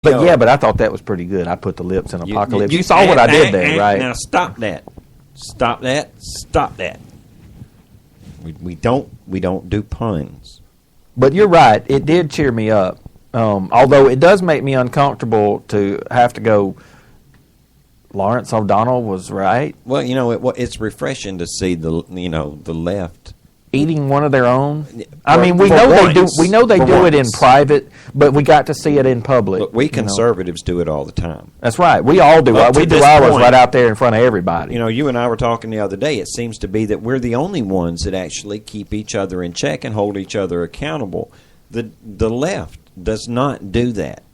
But yeah, but I thought that was pretty good. I put the lips in apocalypse. You saw what I did there, right? Now stop that. Stop that. Stop that. We don't do puns. But you're right. It did cheer me up. Although it does make me uncomfortable to have to go, Lawrence O'Donnell was right. Well, it's refreshing to see the left eating one of their own. I mean, we know they do. We know they do it in private, but we got to see it in public. But we conservatives do it all the time. That's right. We all do. We do ours right out there in front of everybody. You and I were talking the other day. It seems to be that we're the only ones that actually keep each other in check and hold each other accountable. The left does not do that.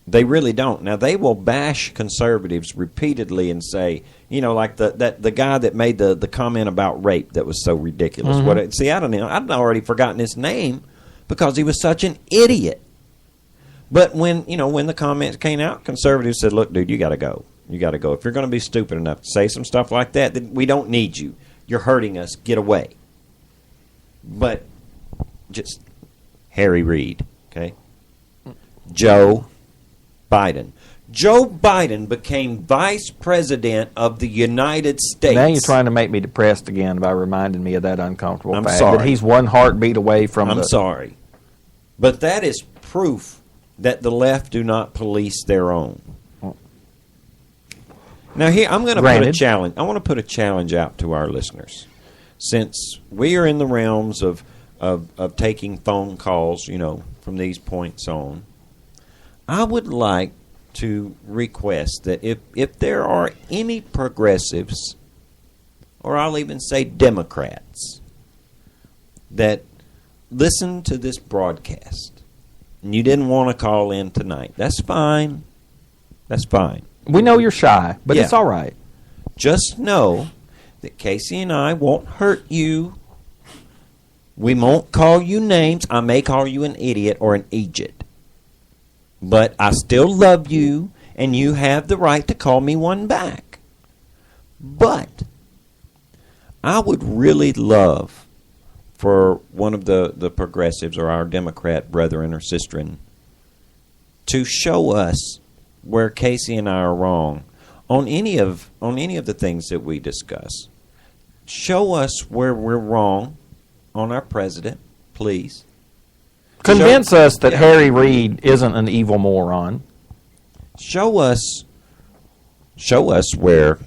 They really don't. Now, they will bash conservatives repeatedly and say, like the guy that made the comment about rape that was so ridiculous. Mm-hmm. I'd already forgotten his name because he was such an idiot. But when the comments came out, conservatives said, look, dude, you got to go. You got to go. If you're going to be stupid enough to say some stuff like that, then we don't need you. You're hurting us. Get away. But just Harry Reid, okay? Joe Biden became vice president of the United States. Now you're trying to make me depressed again by reminding me of that uncomfortable fact. Sorry. That he's one heartbeat away from I'm sorry. But that is proof that the left do not police their own. Now here, I'm going to put a challenge. I want to put a challenge out to our listeners. Since we are in the realms of taking phone calls, from these points on, I would like to request that if there are any progressives, or I'll even say Democrats, that listen to this broadcast, and you didn't want to call in tonight, that's fine. That's fine. We know you're shy, but it's all right. Just know that Casey and I won't hurt you. We won't call you names. I may call you an idiot or an idiot. But I still love you, and you have the right to call me one back. But I would really love for one of the progressives or our Democrat brethren or sistren to show us where Casey and I are wrong on any of the things that we discuss. Show us where we're wrong on our president, please. Convince us that Harry Reid isn't an evil moron. Show us where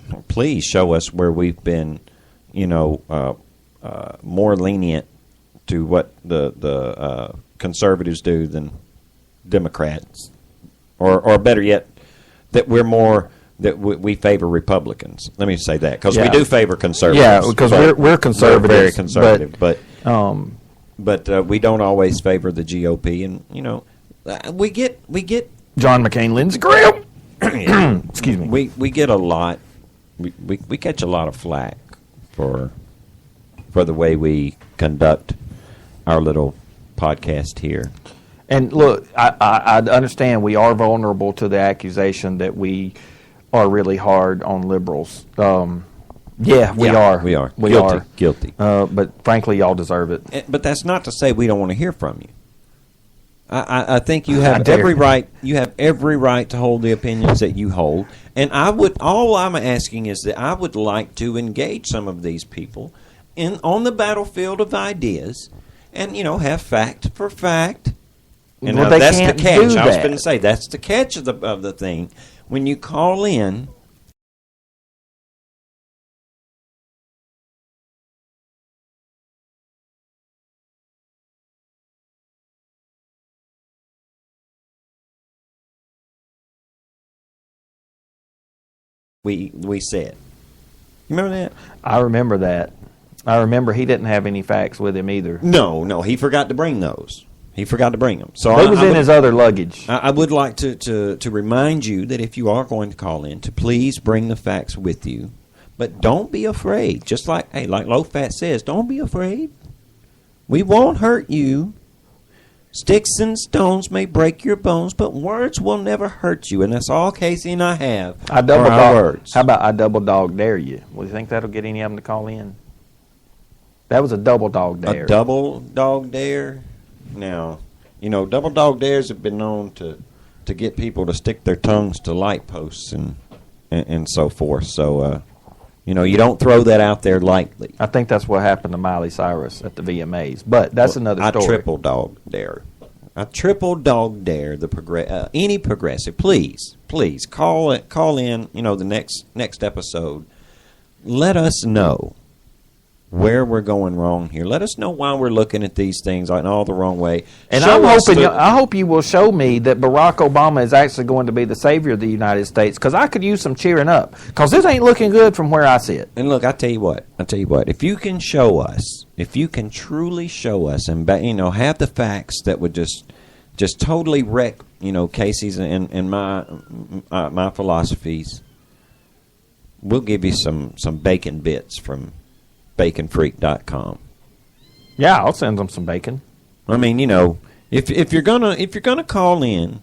we've been, more lenient to what the conservatives do than Democrats, or better yet, that we favor Republicans. Let me say that because we do favor conservatives. Yeah, because we're conservatives, we're very conservative, but we don't always favor the GOP, and we get John McCain, Lindsey Graham. Excuse me. We get a lot. We catch a lot of flack for the way we conduct our little podcast here. And look, I understand we are vulnerable to the accusation that we are really hard on liberals. Yeah, we are. We are. Guilty. But frankly, y'all deserve it. But that's not to say we don't want to hear from you. I think you have every right. You have every right to hold the opinions that you hold. And all I'm asking is that I would like to engage some of these people on the battlefield of ideas, and have fact for fact. And that's the catch. I was going to say that's the catch of the thing. When you call in, we said. You remember that? I remember that. I remember he didn't have any facts with him either. No, he forgot to bring those. He forgot to bring them. So it was in his other luggage. I would like to remind you that if you are going to call in, to please bring the facts with you. But don't be afraid. Just like Low Fat says, don't be afraid. We won't hurt you. Sticks and stones may break your bones, but words will never hurt you. And that's all Casey and I have. Words. How about I double dog dare you? Well, you think that'll get any of them to call in? That was a double dog dare. A double dog dare? Now, double dog dares have been known to to get people to stick their tongues to light posts and so forth. So, you don't throw that out there lightly. I think that's what happened to Miley Cyrus at the VMAs, but that's another story. I triple dog dare any progressive. Please call in. The next episode. Let us know where we're going wrong here. Let us know why we're looking at these things in all the wrong way. And I hope you will show me that Barack Obama is actually going to be the savior of the United States, because I could use some cheering up, because this ain't looking good from where I sit. And look, I tell you what, if you can show us, if you can truly show us and have the facts that would just totally wreck Casey's and my philosophies, we'll give you some bacon bits from baconfreak.com. Yeah, I'll send them some bacon. I mean, if you're gonna call in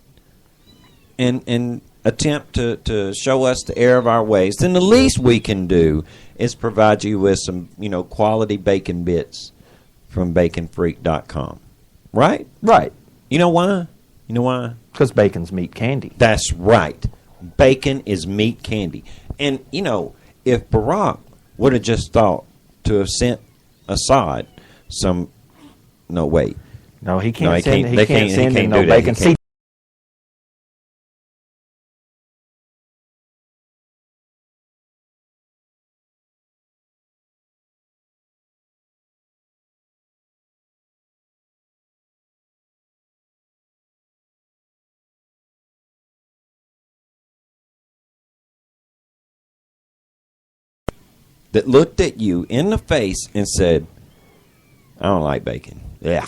and attempt to show us the error of our ways, then the least we can do is provide you with some quality bacon bits from baconfreak.com. Right? Right. You know why? Because bacon's meat candy. That's right. Bacon is meat candy. And if Barack would have just thought to have sent Assad some. No, wait. No, he can't. No, he send, can't. He They can't can't. send He him can't no do that. bacon. He can't. See, That looked at you in the face and said, "I don't like bacon." Yeah.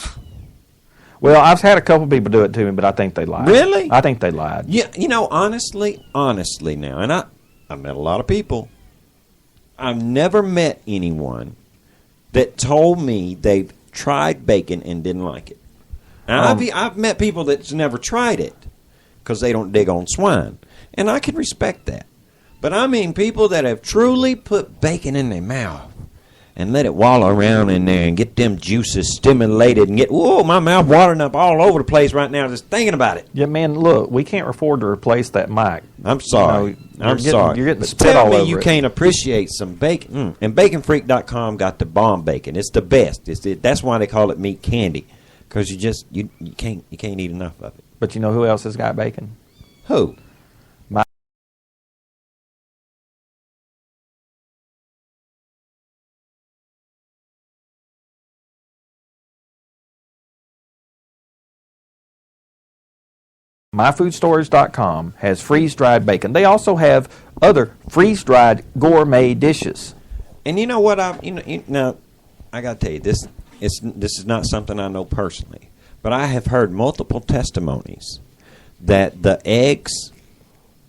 well, I've had a couple people do it to me, but I think they lied. Really? I think they lied. Yeah. Honestly now, and I've met a lot of people. I've never met anyone that told me they've tried bacon and didn't like it. Now, I've met people that's never tried it because they don't dig on swine, and I can respect that. But I mean people that have truly put bacon in their mouth and let it wallow around in there and get them juices stimulated and my mouth watering up all over the place right now just thinking about it. Yeah, man, look, we can't afford to replace that mic. I'm sorry. You're getting But spit tell all me over you it. can't appreciate some bacon. And baconfreak.com got the bomb bacon. It's the best. That's why they call it meat candy, because you can't eat enough of it. But you know who else has got bacon? Who? MyFoodStorage.com has freeze-dried bacon. They also have other freeze-dried gourmet dishes. And you know what? Now, I got to tell you, this is not something I know personally, but I have heard multiple testimonies that the eggs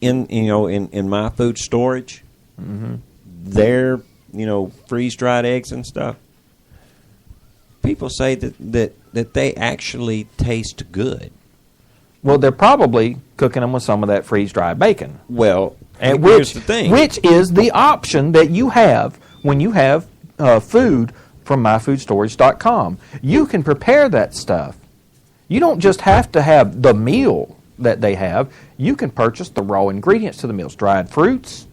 in my food storage, they're freeze-dried eggs and stuff. People say that they actually taste good. Well, they're probably cooking them with some of that freeze-dried bacon. Well, And here's the thing. which is the option that you have when you have food from MyFoodStorage.com. You can prepare that stuff. You don't just have to have the meal that they have. You can purchase the raw ingredients to the meals: dried fruits,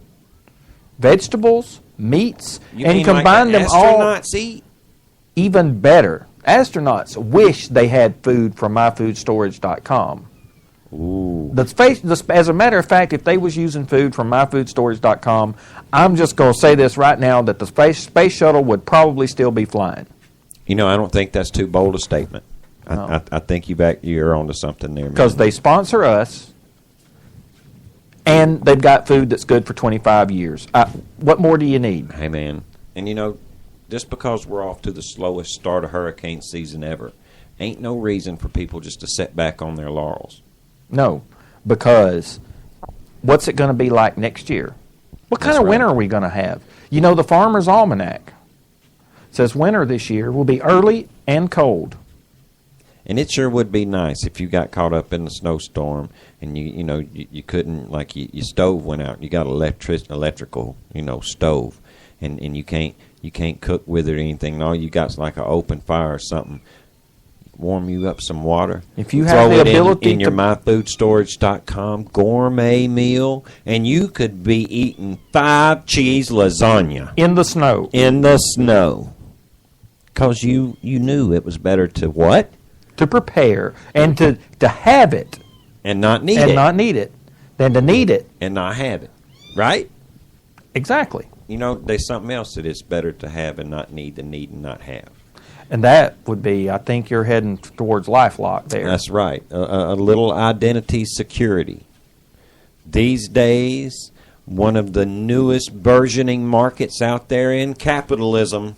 vegetables, meats, and combine them all. Astronauts eat? Even better. Astronauts wish they had food from MyFoodStorage.com. Ooh. As a matter of fact, if they was using food from MyFoodStorage.com, I'm just going to say this right now, that the space shuttle would probably still be flying. I don't think that's too bold a statement. No. I think you're onto something there, man. Because they sponsor us, and they've got food that's good for 25 years. What more do you need? Hey, man. And, just because we're off to the slowest start of hurricane season ever, ain't no reason for people just to sit back on their laurels. No, because what's it going to be like next year? What kind That's of right. winter are we going to have? The Farmer's Almanac says winter this year will be early and cold. And it sure would be nice if you got caught up in the snowstorm and you couldn't, like your stove went out. You got electrical stove, and you can't cook with it or anything. And all you got's like an open fire or something. warm you up some water. If you have the ability in your myfoodstorage.com gourmet meal, and you could be eating 5-cheese lasagna in the snow. In the snow. Because you knew it was better to what? To prepare and to have it. And not need it. And not need it. Than to need it. And not have it. Right? Exactly. You know, there's something else that it's better to have and not need than need and not have. And that would be, I think you're heading towards LifeLock there. That's right. A little identity security. These days, one of the newest burgeoning markets out there in capitalism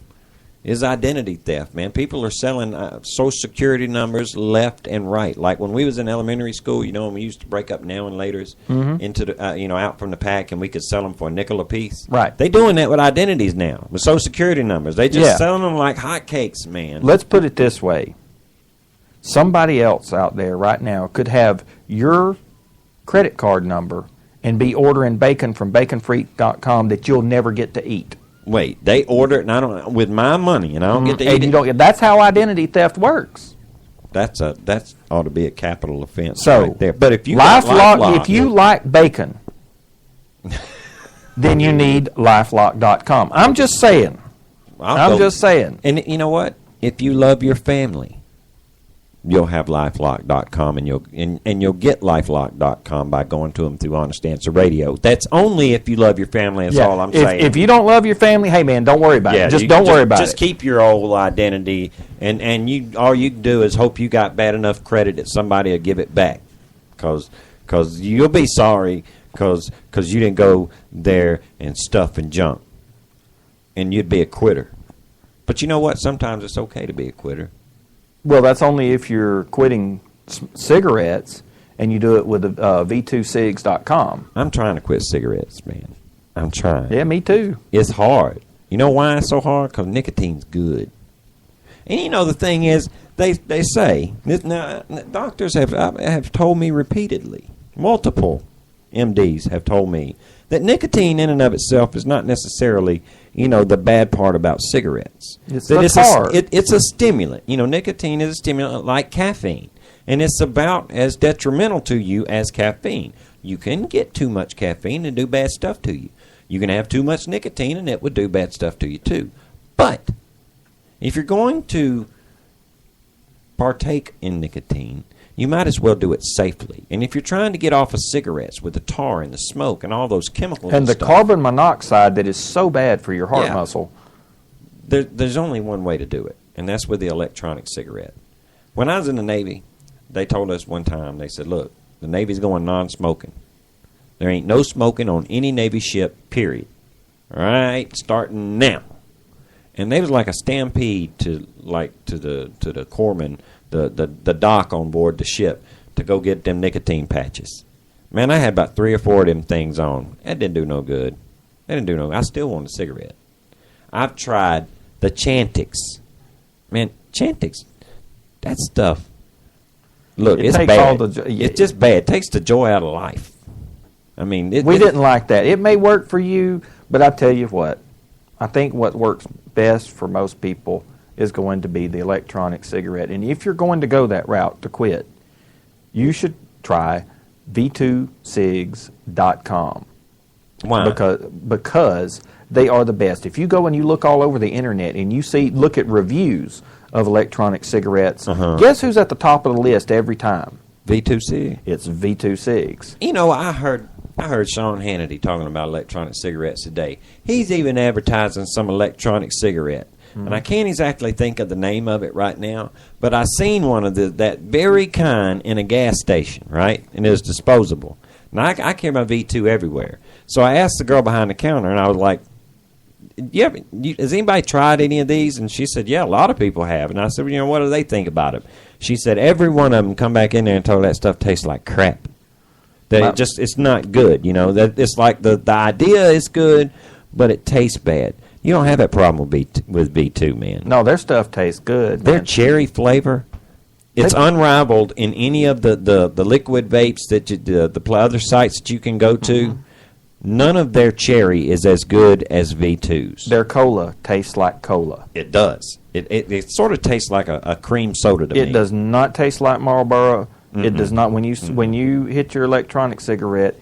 is identity theft, man. People are selling Social Security numbers left and right. Like when we was in elementary school, you know, when we used to break up now and laters into the, out from the pack, and we could sell them for a nickel a piece. Right. They doing that with identities now, with Social Security numbers. They just selling them like hotcakes, man. Let's put it this way. Somebody else out there right now could have your credit card number and be ordering bacon from baconfreak.com that you'll never get to eat. Wait, they order it and I don't with my money, and I don't get to eat it. That's how identity theft works. That's ought to be a capital offense so, right there. But if you LifeLock, if you like bacon, then you need LifeLock.com. I'm just saying. Just saying. And you know what? If you love your family, you'll have LifeLock.com, and you'll get LifeLock.com by going to them through Honest Answer Radio. That's only if you love your family. That's all I'm saying. If you don't love your family, hey man, don't worry about it. Just don't worry about it. Just keep your old identity, and you all you can do is hope you got bad enough credit that somebody will give it back, because you'll be sorry because you didn't go there and stuff and junk, and you'd be a quitter. But you know what? Sometimes it's okay to be a quitter. Well, that's only if you're quitting cigarettes and you do it with v2cigs.com. I'm trying to quit cigarettes, man. I'm trying. Yeah, me too. It's hard. You know why it's so hard? Because nicotine's good. And you know the thing is, they say, now, doctors have told me repeatedly, multiple MDs have told me, that nicotine in and of itself is not necessarily, the bad part about cigarettes. It's it's a stimulant. Nicotine is a stimulant like caffeine. And it's about as detrimental to you as caffeine. You can get too much caffeine and do bad stuff to you. You can have too much nicotine and it would do bad stuff to you too. But if you're going to partake in nicotine, you might as well do it safely. And if you're trying to get off of cigarettes with the tar and the smoke and all those chemicals and the stuff, carbon monoxide that is so bad for your heart muscle, there's only one way to do it, and that's with the electronic cigarette. When I was in the Navy, they told us one time, they said, look, the Navy's going non-smoking. There ain't no smoking on any Navy ship, period. All right, starting now. And there was like a stampede to the corpsman, the dock on board the ship, to go get them nicotine patches. Man, I had about 3 or 4 of them things on. That didn't do no good. I still want a cigarette. I've tried the Chantix. Man, Chantix, that stuff. Look, it's bad. It's just bad. It takes the joy out of life. I mean, we didn't like that. It may work for you, but I tell you what, I think what works best for most people is going to be the electronic cigarette. And if you're going to go that route to quit, you should try v2cigs.com. Why? Because they are the best. If you go and you look all over the internet and you look at reviews of electronic cigarettes, guess who's at the top of the list every time? V2Cig. It's V2Cigs. I heard Sean Hannity talking about electronic cigarettes today. He's even advertising some electronic cigarette. And I can't exactly think of the name of it right now, but I seen one of that very kind in a gas station, right? And it was disposable. Now, I carry my V2 everywhere. So I asked the girl behind the counter, and I was like, has anybody tried any of these? And she said, yeah, a lot of people have. And I said, well, what do they think about it? She said, every one of them come back in there and told that stuff tastes like crap. That it's not good, That it's like the idea is good, but it tastes bad. You don't have that problem with V2, man. No, their stuff tastes good. Their cherry flavor, it's unrivaled in any of the liquid vapes that the other sites that you can go to. None of their cherry is as good as V2's. Their cola tastes like cola. It does. It sort of tastes like a cream soda to me. It does not taste like Marlboro. It does not. When you hit your electronic cigarette,